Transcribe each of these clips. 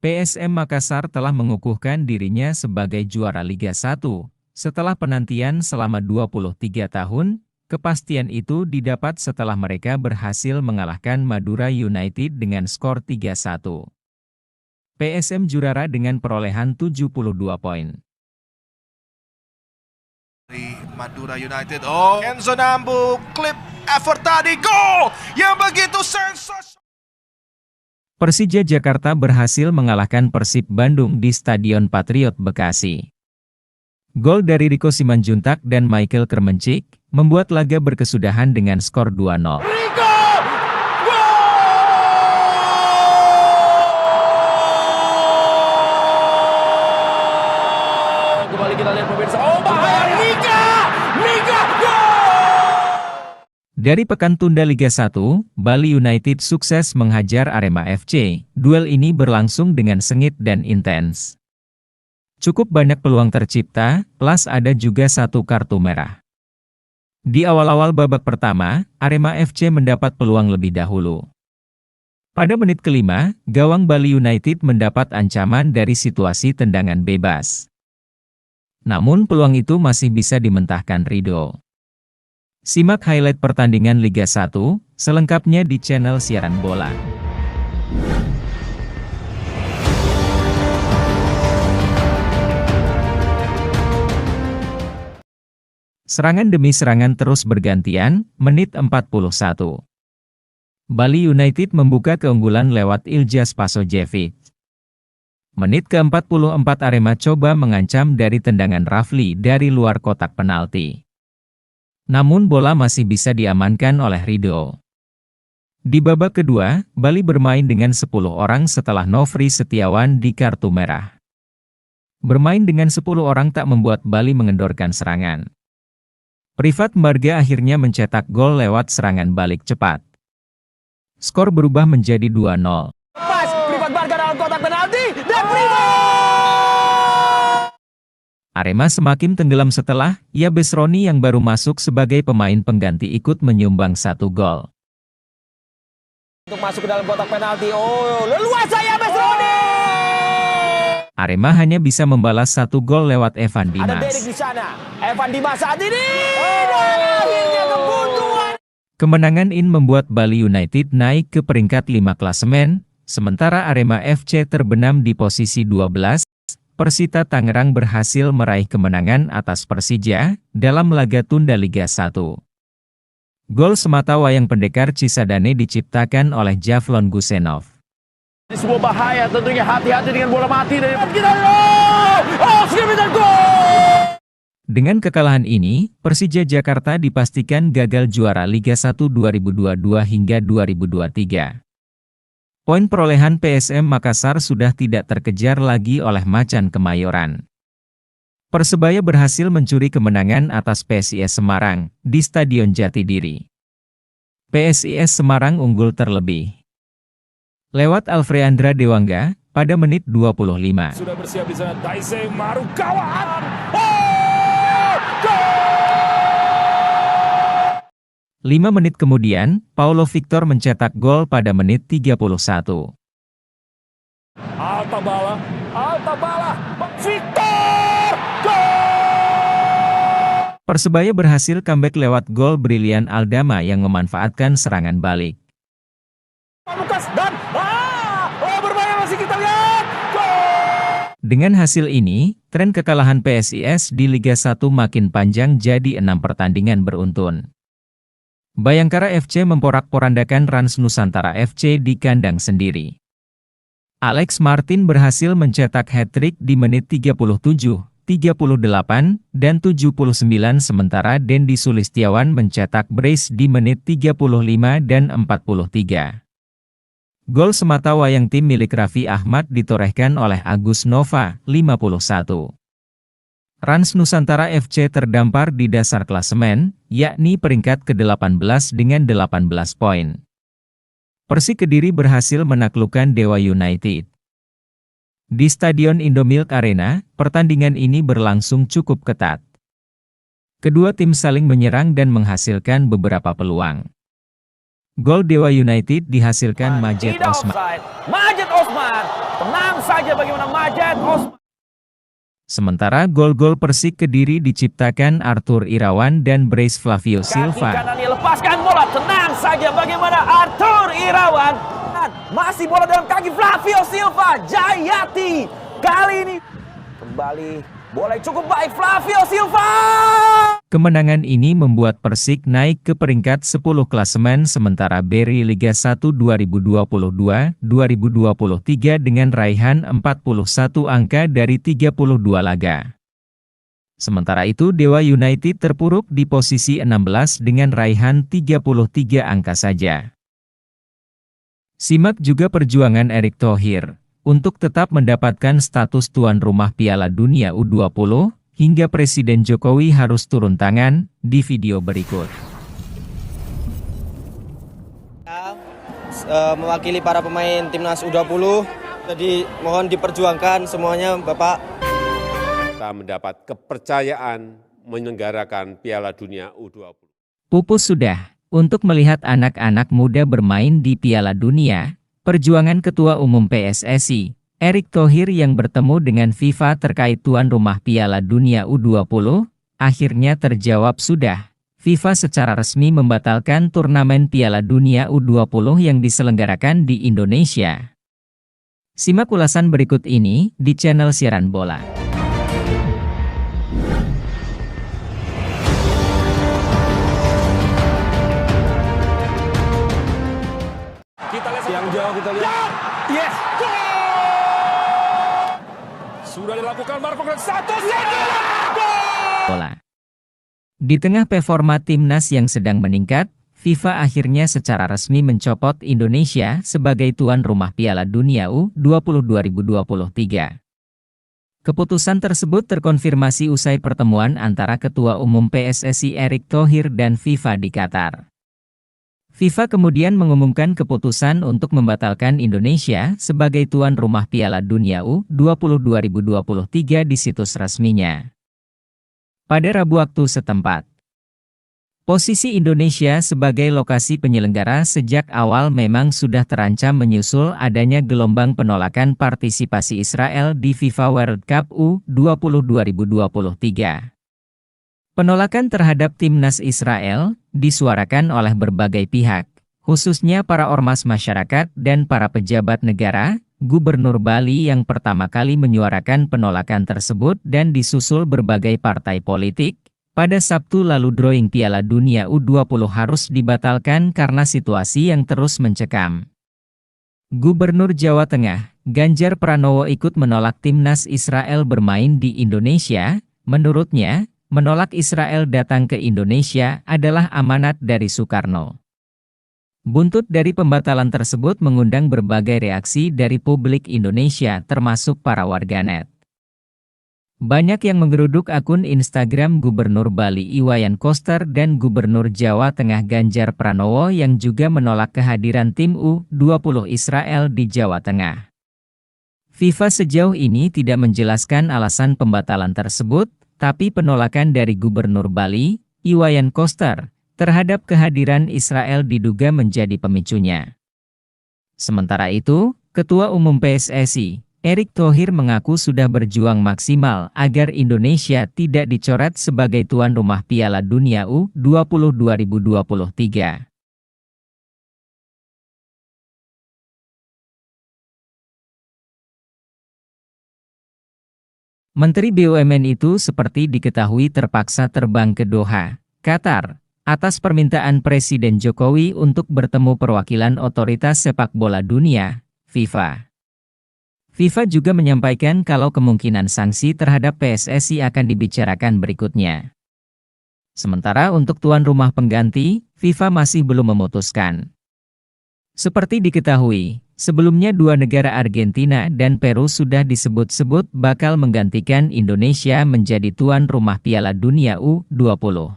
PSM Makassar telah mengukuhkan dirinya sebagai juara Liga 1. Setelah penantian selama 23 tahun, kepastian itu didapat setelah mereka berhasil mengalahkan Madura United dengan skor 3-1. PSM juara dengan perolehan 72 poin. Madura United, Enzo Nambu, klip effort tadi, gol yang begitu sensasi. Persija Jakarta berhasil mengalahkan Persib Bandung di Stadion Patriot Bekasi. Gol dari Rico Simanjuntak dan Michael Kermencik membuat laga berkesudahan dengan skor 2-0. Rico! Gol! Kembali kita lihat pemirsa, bahaya! Mika! Gol! Dari pekan tunda Liga 1, Bali United sukses menghajar Arema FC. Duel ini berlangsung dengan sengit dan intens. Cukup banyak peluang tercipta, plus ada juga satu kartu merah. Di awal-awal babak pertama, Arema FC mendapat peluang lebih dahulu. Pada menit kelima, gawang Bali United mendapat ancaman dari situasi tendangan bebas. Namun peluang itu masih bisa dimentahkan Ridho. Simak highlight pertandingan Liga 1, selengkapnya di channel Siaran Bola. Serangan demi serangan terus bergantian, menit 41. Bali United membuka keunggulan lewat Iljas Pasojevic. Menit ke-44 Arema coba mengancam dari tendangan Rafli dari luar kotak penalti. Namun bola masih bisa diamankan oleh Ridho. Di babak kedua, Bali bermain dengan 10 orang setelah Nofri Setiawan di kartu merah. Bermain dengan 10 orang tak membuat Bali mengendorkan serangan. Privat Mbarga akhirnya mencetak gol lewat serangan balik cepat. Skor berubah menjadi 2-0. Pas Privat Mbarga dalam kotak penalti dan Privat! Arema semakin tenggelam setelah Yabes Roni yang baru masuk sebagai pemain pengganti ikut menyumbang 1 gol. Untuk masuk ke dalam kotak penalti, leluasa Yabes Roni! Arema hanya bisa membalas 1 gol lewat Evan Dimas. Ada Derek di sana. Evan Dimas saat ini. Dan akhirnya kebuntuan. Kemenangan ini membuat Bali United naik ke peringkat 5 klasemen, sementara Arema FC terbenam di posisi 12. Persita Tangerang berhasil meraih kemenangan atas Persija dalam laga tunda Liga 1. Gol semata wayang pendekar Cisadane diciptakan oleh Javlon Gusenov. Sebuah bahaya, tentunya hati-hati dengan bola mati dari kita. Dengan kekalahan ini, Persija Jakarta dipastikan gagal juara Liga 1 2022 hingga 2023. Poin perolehan PSM Makassar sudah tidak terkejar lagi oleh Macan Kemayoran. Persebaya berhasil mencuri kemenangan atas PSIS Semarang di Stadion Jatidiri. PSIS Semarang unggul terlebih lewat Alfreandra Dewangga pada menit 25. Sudah bersiap di sana Daisy Marukawan. 5 menit kemudian, Paulo Victor mencetak gol pada menit 31. Alta bala, Victor! Gol! Persebaya berhasil comeback lewat gol brilian Aldama yang memanfaatkan serangan balik. Lukas dan berbahaya masih kita lihat. Gol! Dengan hasil ini, tren kekalahan PSIS di Liga 1 makin panjang jadi 6 pertandingan beruntun. Bayangkara FC memporak-porandakan Rans Nusantara FC di kandang sendiri. Alex Martin berhasil mencetak hat-trick di menit 37, 38, dan 79 sementara Dendi Sulistiawan mencetak brace di menit 35 dan 43. Gol semata wayang tim milik Raffi Ahmad ditorehkan oleh Agus Nova, 51. Rans Nusantara FC terdampar di dasar klasemen, yakni peringkat ke-18 dengan 18 poin. Persik Kediri berhasil menaklukkan Dewa United. Di Stadion Indomilk Arena, pertandingan ini berlangsung cukup ketat. Kedua tim saling menyerang dan menghasilkan beberapa peluang. Gol Dewa United dihasilkan Majed Tidak Osman. offside. Majed Osman. Tenang saja bagaimana Majed Osman. Sementara gol-gol Persik Kediri diciptakan Arthur Irawan dan Brace Flavio Kaki Silva. kanan dia lepaskan bola. Tenang saja bagaimana Arthur Irawan. Masih bola dalam kaki Flavio Silva. Jayati. Kali ini kembali bola yang cukup baik Flavio Silva. Kemenangan ini membuat Persik naik ke peringkat 10 klasemen sementara Beri Liga 1 2022-2023 dengan raihan 41 angka dari 32 laga. Sementara itu Dewa United terpuruk di posisi 16 dengan raihan 33 angka saja. Simak juga perjuangan Erick Thohir untuk tetap mendapatkan status tuan rumah Piala Dunia U20, hingga Presiden Jokowi harus turun tangan, di video berikut. Mewakili para pemain timnas U20, jadi mohon diperjuangkan semuanya Bapak. Kita mendapat kepercayaan menyelenggarakan Piala Dunia U20. Pupus sudah, untuk melihat anak-anak muda bermain di Piala Dunia, perjuangan Ketua Umum PSSI, Erick Thohir yang bertemu dengan FIFA terkait tuan rumah Piala Dunia U20, akhirnya terjawab sudah. FIFA secara resmi membatalkan turnamen Piala Dunia U20 yang diselenggarakan di Indonesia. Simak ulasan berikut ini di channel Siaran Bola. Kita lihat yang jauh, kita lihat. Yes. Sudah dilakukan Marco satu Bola. Di tengah performa timnas yang sedang meningkat, FIFA akhirnya secara resmi mencopot Indonesia sebagai tuan rumah Piala Dunia U20 2023. Keputusan tersebut terkonfirmasi usai pertemuan antara Ketua Umum PSSI Erick Thohir dan FIFA di Qatar. FIFA kemudian mengumumkan keputusan untuk membatalkan Indonesia sebagai tuan rumah Piala Dunia U20 2023 di situs resminya. Pada Rabu waktu setempat, posisi Indonesia sebagai lokasi penyelenggara sejak awal memang sudah terancam menyusul adanya gelombang penolakan partisipasi Israel di FIFA World Cup U20 2023. Penolakan terhadap timnas Israel disuarakan oleh berbagai pihak, khususnya para ormas masyarakat dan para pejabat negara. Gubernur Bali yang pertama kali menyuarakan penolakan tersebut dan disusul berbagai partai politik. Pada Sabtu lalu drawing Piala Dunia U20 harus dibatalkan karena situasi yang terus mencekam. Gubernur Jawa Tengah, Ganjar Pranowo ikut menolak timnas Israel bermain di Indonesia. Menurutnya, menolak Israel datang ke Indonesia adalah amanat dari Soekarno. Buntut dari pembatalan tersebut mengundang berbagai reaksi dari publik Indonesia termasuk para warganet. Banyak yang menggeruduk akun Instagram Gubernur Bali Iwayan Koster dan Gubernur Jawa Tengah Ganjar Pranowo yang juga menolak kehadiran tim U20 Israel di Jawa Tengah. FIFA sejauh ini tidak menjelaskan alasan pembatalan tersebut, tapi penolakan dari Gubernur Bali, Iwayan Koster, terhadap kehadiran Israel diduga menjadi pemicunya. Sementara itu, Ketua Umum PSSI, Erick Thohir mengaku sudah berjuang maksimal agar Indonesia tidak dicoret sebagai tuan rumah Piala Dunia U20 2023. Menteri BUMN itu seperti diketahui terpaksa terbang ke Doha, Qatar, atas permintaan Presiden Jokowi untuk bertemu perwakilan otoritas sepak bola dunia, FIFA. FIFA juga menyampaikan kalau kemungkinan sanksi terhadap PSSI akan dibicarakan berikutnya. Sementara untuk tuan rumah pengganti, FIFA masih belum memutuskan. Seperti diketahui, sebelumnya dua negara Argentina dan Peru sudah disebut-sebut bakal menggantikan Indonesia menjadi tuan rumah Piala Dunia U20.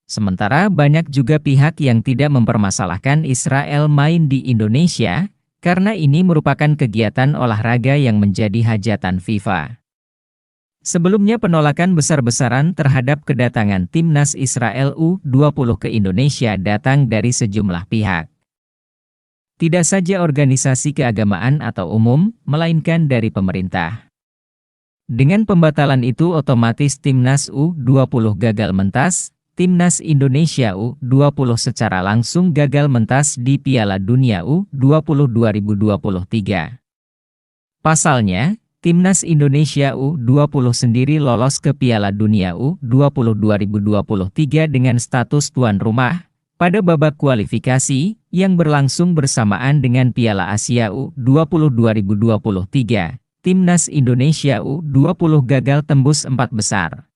Sementara banyak juga pihak yang tidak mempermasalahkan Israel main di Indonesia, karena ini merupakan kegiatan olahraga yang menjadi hajatan FIFA. Sebelumnya penolakan besar-besaran terhadap kedatangan timnas Israel U20 ke Indonesia datang dari sejumlah pihak. Tidak saja organisasi keagamaan atau umum, melainkan dari pemerintah. Dengan pembatalan itu otomatis timnas U20 gagal mentas, timnas Indonesia U20 secara langsung gagal mentas di Piala Dunia U20 2023. Pasalnya, timnas Indonesia U20 sendiri lolos ke Piala Dunia U20 2023 dengan status tuan rumah pada babak kualifikasi yang berlangsung bersamaan dengan Piala Asia U20 2023. Timnas Indonesia U20 gagal tembus 4 besar.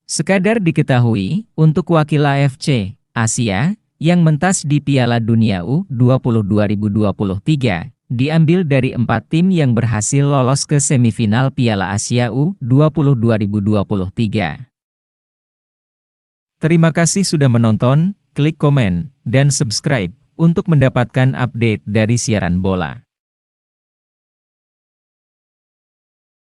Sekadar diketahui, untuk wakil AFC Asia yang mentas di Piala Dunia U20 2023 diambil dari 4 tim yang berhasil lolos ke semifinal Piala Asia U20 2023. Terima kasih sudah menonton, klik komen, dan subscribe untuk mendapatkan update dari siaran bola.